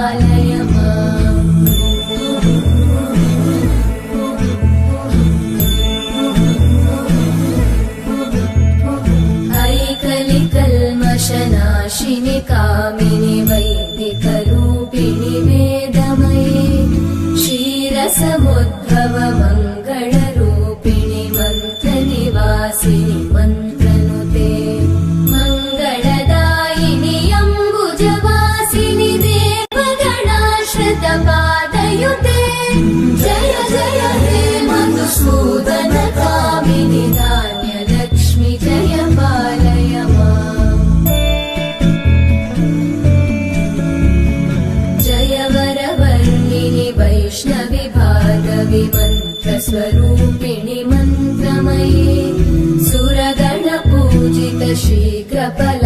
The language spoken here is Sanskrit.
पालय माम्। ऐकलिकल्मषनाशिनि कामिनि वैदिकरूपिणि वेदमये क्षीरसमुद्भव मङ्गलरूपिणि मन्त्रनिवासिनि मन्त्रनुते मङ्गलदायिनि अम्बुजवासिनि देवगणाश्रितपादयुते जय जय हे मधुसूदनकामिनि धान्यलक्ष्मि जय पालय माम्। जय वरवर्णिनि वैष्णवि भार्गवि मन्त्रस्वरूपिणि मन्त्रमये सुरगणपूजित शीघ्रफल